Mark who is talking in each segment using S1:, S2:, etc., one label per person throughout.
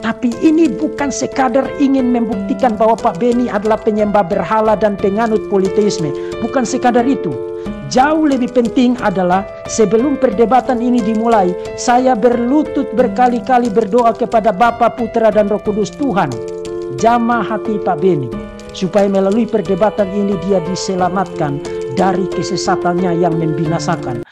S1: Tapi ini bukan sekadar ingin membuktikan bahwa Pak Beni adalah penyembah berhala dan penganut politeisme. Bukan sekadar itu. Jauh lebih penting adalah sebelum perdebatan ini dimulai, saya berlutut berkali-kali berdoa kepada Bapa, Putra, dan Roh Kudus. Tuhan, jamah hati Pak Beni, supaya melalui perdebatan ini dia diselamatkan dari kesesatannya yang membinasakan.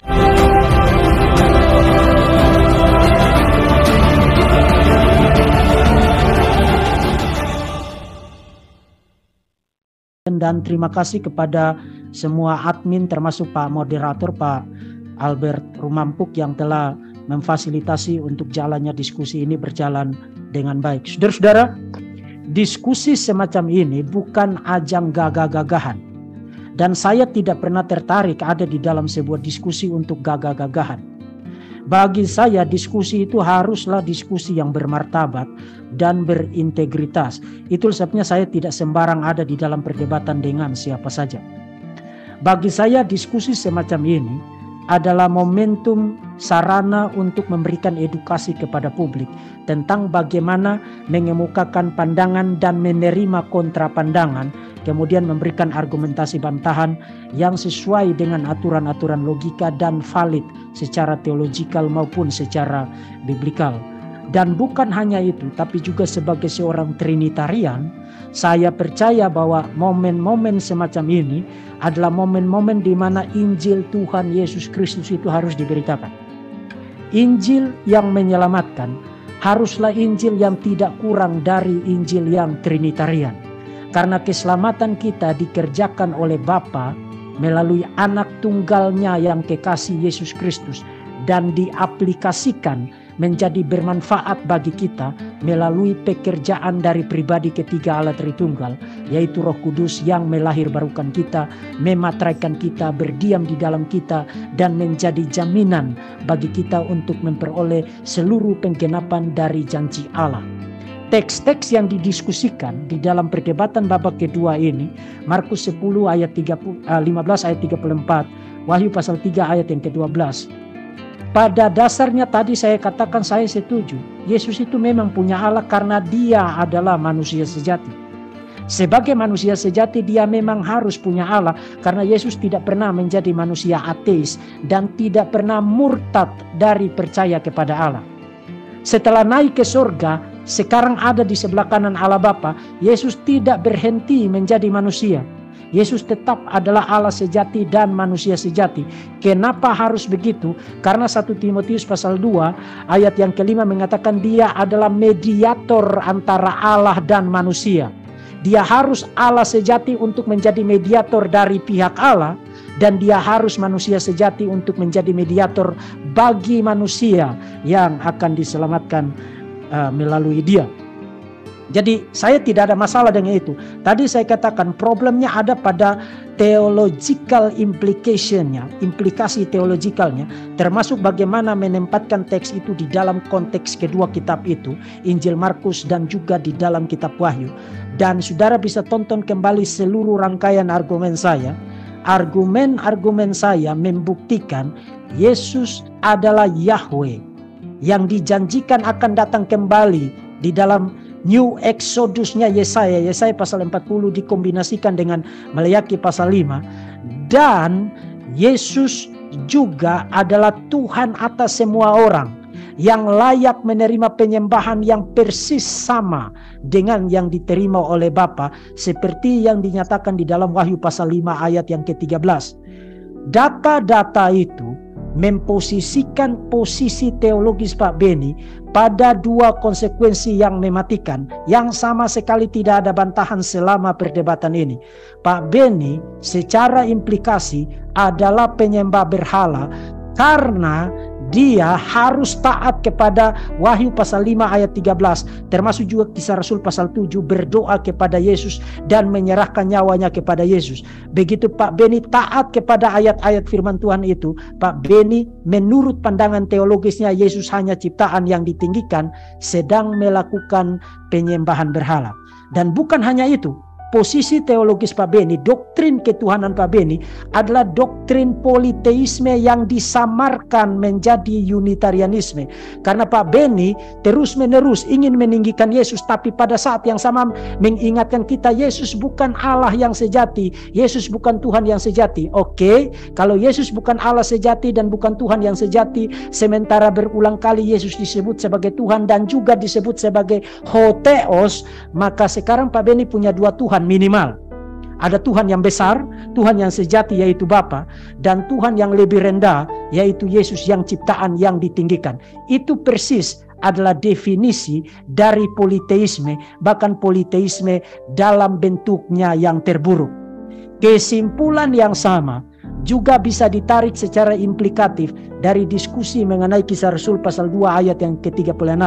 S1: Dan terima kasih kepada semua admin termasuk Pak Moderator Pak Albert Rumampuk yang telah memfasilitasi untuk jalannya diskusi ini berjalan dengan baik. Saudara-saudara, diskusi semacam ini bukan ajang gagah-gagahan. Dan saya tidak pernah tertarik ada di dalam sebuah diskusi untuk gagah-gagahan. Bagi saya diskusi itu haruslah diskusi yang bermartabat dan berintegritas. Itu sebabnya saya tidak sembarang ada di dalam perdebatan dengan siapa saja. Bagi saya diskusi semacam ini adalah momentum sarana untuk memberikan edukasi kepada publik tentang bagaimana mengemukakan pandangan dan menerima kontrapandangan, kemudian memberikan argumentasi bantahan yang sesuai dengan aturan-aturan logika dan valid secara teologikal maupun secara biblikal. Dan bukan hanya itu, tapi juga sebagai seorang Trinitarian, saya percaya bahwa momen-momen semacam ini adalah momen-momen di mana Injil Tuhan Yesus Kristus itu harus diberitakan. Injil yang menyelamatkan haruslah Injil yang tidak kurang dari Injil yang Trinitarian. Karena keselamatan kita dikerjakan oleh Bapa melalui anak tunggalnya yang kekasih Yesus Kristus dan diaplikasikan menjadi bermanfaat bagi kita melalui pekerjaan dari pribadi ketiga Allah Tritunggal, yaitu Roh Kudus yang melahirbarukan kita, memateraikan kita, berdiam di dalam kita, dan menjadi jaminan bagi kita untuk memperoleh seluruh penggenapan dari janji Allah. Teks-teks yang didiskusikan di dalam perdebatan babak kedua ini, Markus 10 ayat 15 ayat 34, Wahyu pasal 3 ayat yang ke-12. Pada dasarnya tadi saya katakan saya setuju. Yesus itu memang punya Allah karena dia adalah manusia sejati. Sebagai manusia sejati dia memang harus punya Allah karena Yesus tidak pernah menjadi manusia ateis dan tidak pernah murtad dari percaya kepada Allah. Setelah naik ke surga, sekarang ada di sebelah kanan Allah Bapa, Yesus tidak berhenti menjadi manusia. Yesus tetap adalah Allah sejati dan manusia sejati. Kenapa harus begitu? Karena 1 Timotius pasal 2 ayat yang kelima mengatakan dia adalah mediator antara Allah dan manusia. Dia harus Allah sejati untuk menjadi mediator dari pihak Allah, dan dia harus manusia sejati untuk menjadi mediator bagi manusia yang akan diselamatkan melalui dia. Jadi saya tidak ada masalah dengan itu. Tadi saya katakan problemnya ada pada theological implication-nya, implikasi teologikalnya, termasuk bagaimana menempatkan teks itu di dalam konteks kedua kitab itu, Injil Markus dan juga di dalam kitab Wahyu. Dan saudara bisa tonton kembali seluruh rangkaian argumen saya. Argumen-argumen saya membuktikan Yesus adalah Yahweh yang dijanjikan akan datang kembali di dalam New Exodus-nya Yesaya pasal 40 dikombinasikan dengan Maleakhi pasal 5. Dan Yesus juga adalah Tuhan atas semua orang yang layak menerima penyembahan yang persis sama dengan yang diterima oleh Bapa, seperti yang dinyatakan di dalam Wahyu pasal 5 ayat yang ke-13. Data-data itu memposisikan posisi teologis Pak Beni pada dua konsekuensi yang mematikan, yang sama sekali tidak ada bantahan selama perdebatan ini. Pak Beni secara implikasi adalah penyembah berhala karena dia harus taat kepada Wahyu pasal 5 ayat 13, termasuk juga Kisah Rasul pasal 7, berdoa kepada Yesus dan menyerahkan nyawanya kepada Yesus. Begitu Pak Beni taat kepada ayat-ayat firman Tuhan itu, Pak Beni menurut pandangan teologisnya Yesus hanya ciptaan yang ditinggikan sedang melakukan penyembahan berhala. Dan bukan hanya itu, posisi teologis Pak Beni, doktrin ketuhanan Pak Beni adalah doktrin politeisme yang disamarkan menjadi unitarianisme. Karena Pak Beni terus-menerus ingin meninggikan Yesus, tapi pada saat yang sama mengingatkan kita Yesus bukan Allah yang sejati, Yesus bukan Tuhan yang sejati. Oke, kalau Yesus bukan Allah sejati dan bukan Tuhan yang sejati, sementara berulang kali Yesus disebut sebagai Tuhan dan juga disebut sebagai Hotheos, maka sekarang Pak Beni punya dua Tuhan minimal. Ada Tuhan yang besar, Tuhan yang sejati yaitu Bapa, dan Tuhan yang lebih rendah yaitu Yesus yang ciptaan yang ditinggikan. Itu persis adalah definisi dari politeisme, bahkan politeisme dalam bentuknya yang terburuk. Kesimpulan yang sama juga bisa ditarik secara implikatif dari diskusi mengenai Kisah Rasul pasal 2 ayat yang ke-36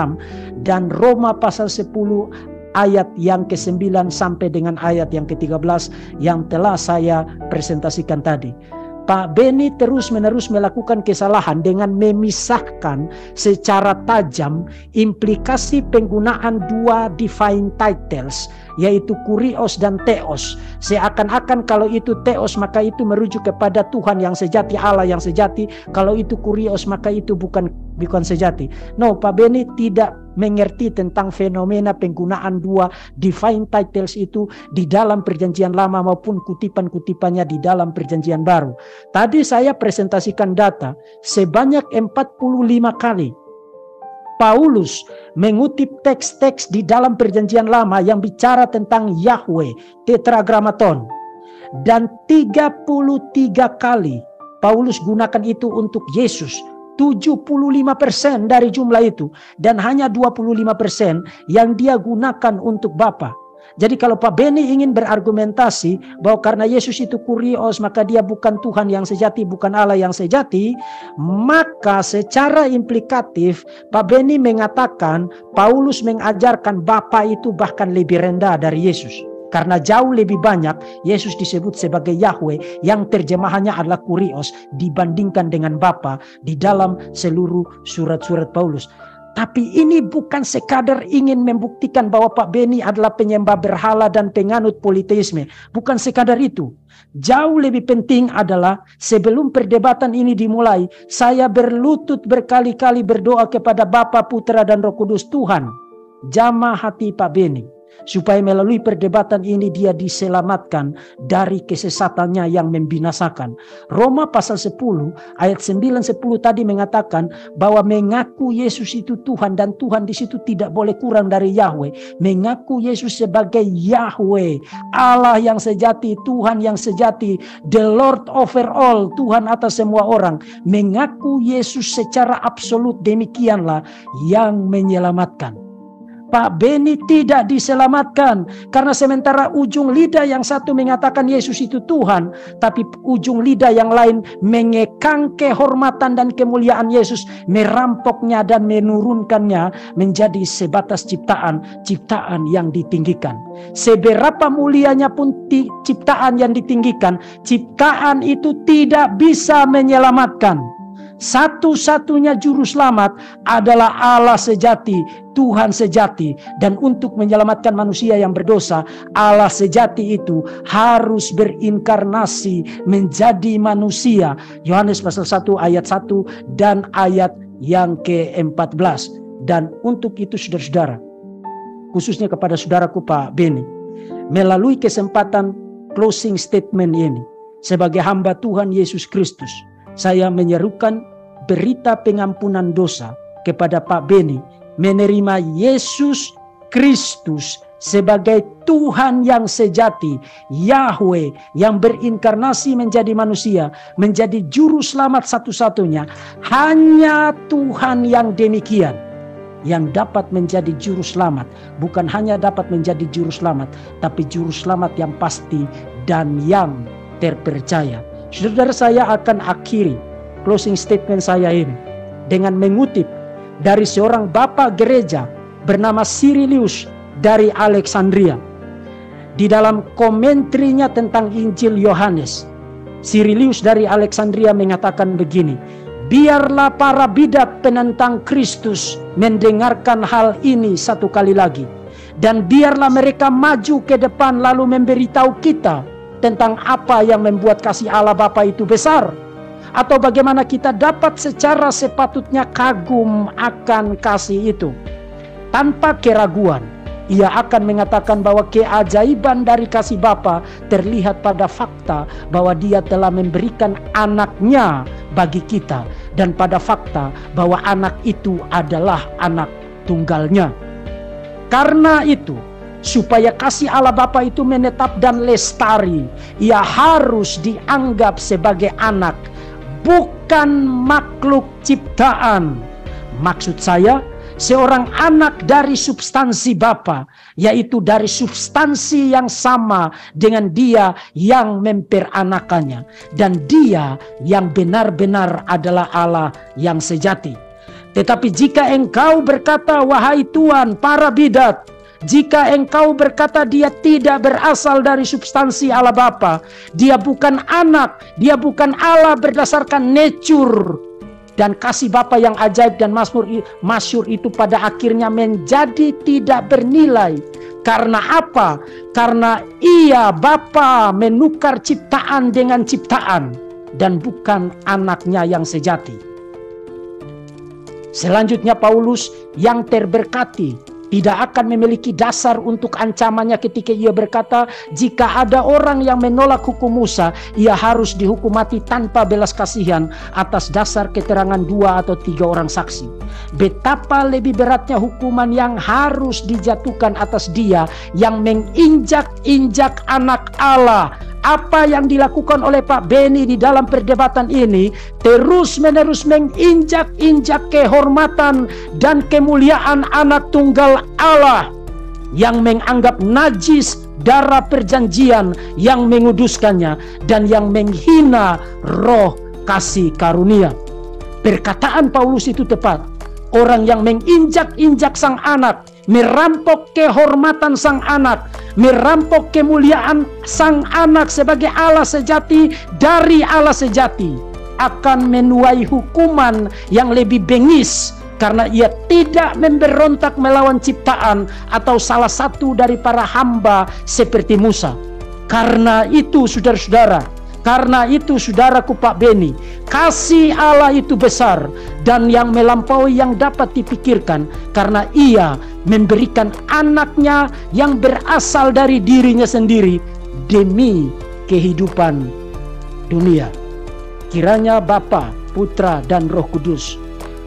S1: dan Roma pasal 10 ayat yang ke-9 sampai dengan ayat yang ke-13 yang telah saya presentasikan tadi. Pak Beni terus-menerus melakukan kesalahan dengan memisahkan secara tajam implikasi penggunaan dua divine titles, yaitu kurios dan theos. Seakan-akan kalau itu theos maka itu merujuk kepada Tuhan yang sejati, Allah yang sejati. Kalau itu kurios maka itu bukan sejati. No, Pak Beni tidak mengerti tentang fenomena penggunaan dua divine titles itu di dalam perjanjian lama maupun kutipan-kutipannya di dalam perjanjian baru. Tadi saya presentasikan data sebanyak 45 kali Paulus mengutip teks-teks di dalam perjanjian lama yang bicara tentang Yahweh, tetragrammaton, dan 33 kali Paulus gunakan itu untuk Yesus. 75% dari jumlah itu, dan hanya 25% yang dia gunakan untuk Bapa. Jadi kalau Pak Beni ingin berargumentasi bahwa karena Yesus itu kurios maka dia bukan Tuhan yang sejati, bukan Allah yang sejati, maka secara implikatif Pak Beni mengatakan Paulus mengajarkan Bapa itu bahkan lebih rendah dari Yesus. Karena jauh lebih banyak Yesus disebut sebagai Yahweh yang terjemahannya adalah kurios dibandingkan dengan Bapa di dalam seluruh surat-surat Paulus. Tapi ini bukan sekadar ingin membuktikan bahwa Pak Beni adalah penyembah berhala dan penganut politeisme. Bukan sekadar itu. Jauh lebih penting adalah sebelum perdebatan ini dimulai, saya berlutut berkali-kali berdoa kepada Bapa, Putra dan Roh Kudus. Tuhan, jamah hati Pak Beni, supaya melalui perdebatan ini dia diselamatkan dari kesesatannya yang membinasakan. Roma pasal 10 ayat 9-10 tadi mengatakan bahwa mengaku Yesus itu Tuhan dan Tuhan di situ tidak boleh kurang dari Yahweh. Mengaku Yesus sebagai Yahweh, Allah yang sejati, Tuhan yang sejati, the Lord over all, Tuhan atas semua orang. Mengaku Yesus secara absolut, demikianlah yang menyelamatkan. Pak Beni tidak diselamatkan karena sementara ujung lidah yang satu mengatakan Yesus itu Tuhan, tapi ujung lidah yang lain mengekang kehormatan dan kemuliaan Yesus, merampoknya dan menurunkannya menjadi sebatas ciptaan yang ditinggikan. Seberapa mulianya pun ciptaan yang ditinggikan, ciptaan itu tidak bisa menyelamatkan. Satu-satunya juru selamat adalah Allah sejati, Tuhan sejati. Dan untuk menyelamatkan manusia yang berdosa, Allah sejati itu harus berinkarnasi menjadi manusia. Yohanes pasal 1 ayat 1 dan ayat yang ke-14. Dan untuk itu saudara-saudara, khususnya kepada saudaraku Pak Beni, melalui kesempatan closing statement ini, sebagai hamba Tuhan Yesus Kristus, saya menyerukan berita pengampunan dosa kepada Pak Beni, menerima Yesus Kristus sebagai Tuhan yang sejati, Yahweh yang berinkarnasi menjadi manusia, menjadi juru selamat satu-satunya. Hanya Tuhan yang demikian yang dapat menjadi juru selamat. Bukan hanya dapat menjadi juru selamat, tapi juru selamat yang pasti dan yang terpercaya. Saudara, saya akan akhiri closing statement saya ini dengan mengutip dari seorang bapak gereja bernama Cyrilius dari Alexandria. Di dalam komentrinya tentang Injil Yohanes, Cyrilius dari Alexandria mengatakan begini: biarlah para bidat penentang Kristus mendengarkan hal ini satu kali lagi. Dan biarlah mereka maju ke depan lalu memberitahu kita tentang apa yang membuat kasih Allah Bapa itu besar. Atau bagaimana kita dapat secara sepatutnya kagum akan kasih itu. Tanpa keraguan, ia akan mengatakan bahwa keajaiban dari kasih Bapa terlihat pada fakta bahwa Dia telah memberikan anaknya bagi kita, dan pada fakta bahwa anak itu adalah anak tunggalnya. Karena itu, supaya kasih Allah Bapa itu menetap dan lestari, ia harus dianggap sebagai anak, bukan makhluk ciptaan. Maksud saya, seorang anak dari substansi Bapa, yaitu dari substansi yang sama dengan Dia yang memperanakannya, dan Dia yang benar-benar adalah Allah yang sejati. Tetapi jika engkau berkata, wahai Tuhan, para bidat, jika engkau berkata dia tidak berasal dari substansi Allah Bapa, dia bukan anak, dia bukan Allah berdasarkan nature, dan kasih Bapa yang ajaib dan masyhur itu pada akhirnya menjadi tidak bernilai. Karena apa? Karena ia Bapa menukar ciptaan dengan ciptaan dan bukan anaknya yang sejati. Selanjutnya Paulus yang terberkati tidak akan memiliki dasar untuk ancamannya ketika ia berkata, jika ada orang yang menolak hukum Musa, ia harus dihukum mati tanpa belas kasihan atas dasar keterangan 2 atau 3 orang saksi. Betapa lebih beratnya hukuman yang harus dijatuhkan atas dia yang menginjak-injak anak Allah. Apa yang dilakukan oleh Pak Beni di dalam perdebatan ini terus-menerus menginjak-injak kehormatan dan kemuliaan anak tunggal Allah, yang menganggap najis darah perjanjian yang menguduskannya dan yang menghina roh kasih karunia. Perkataan Paulus itu tepat. Orang yang menginjak-injak sang anak, merampok kehormatan sang anak, merampok kemuliaan sang anak sebagai Allah sejati dari Allah sejati, akan menuai hukuman yang lebih bengis karena ia tidak memberontak melawan ciptaan atau salah satu dari para hamba seperti Musa. Karena itu saudara-saudara, karena itu saudaraku Pak Beni, kasih Allah itu besar dan yang melampaui yang dapat dipikirkan, karena ia memberikan anaknya yang berasal dari dirinya sendiri demi kehidupan dunia. Kiranya Bapa, Putra, dan Roh Kudus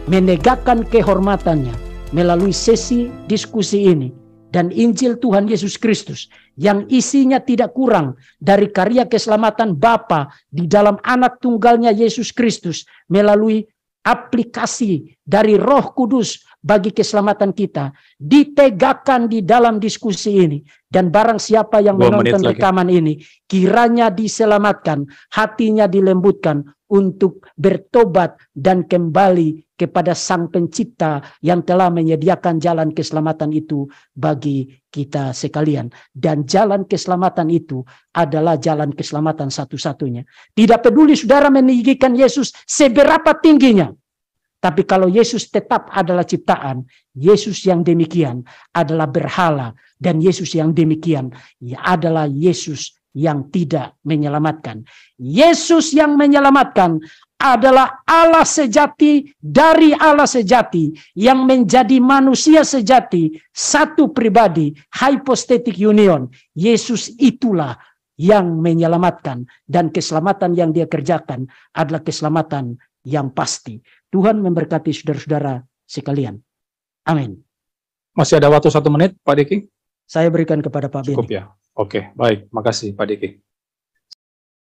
S1: menegakkan kehormatannya melalui sesi diskusi ini, dan Injil Tuhan Yesus Kristus yang isinya tidak kurang dari karya keselamatan Bapa di dalam anak tunggalnya Yesus Kristus melalui aplikasi dari Roh Kudus bagi keselamatan kita ditegakkan di dalam diskusi ini. Dan barang siapa yang menonton rekaman ini kiranya diselamatkan, hatinya dilembutkan untuk bertobat dan kembali kepada Sang Pencipta yang telah menyediakan jalan keselamatan itu bagi kita sekalian. Dan jalan keselamatan itu adalah jalan keselamatan satu-satunya. Tidak peduli saudara meninggikan Yesus seberapa tingginya, tapi kalau Yesus tetap adalah ciptaan, Yesus yang demikian adalah berhala, dan Yesus yang demikian adalah Yesus yang tidak menyelamatkan. Yesus yang menyelamatkan adalah Allah sejati dari Allah sejati yang menjadi manusia sejati, satu pribadi, hypostatic union. Yesus itulah yang menyelamatkan, dan keselamatan yang dia kerjakan adalah keselamatan yang pasti. Tuhan memberkati saudara-saudara sekalian. Amin.
S2: Masih ada waktu 1 menit, Pak Diki?
S1: Saya berikan kepada Pak Beni.
S2: Cukup ya. Oke, baik. Makasih Pak Diki.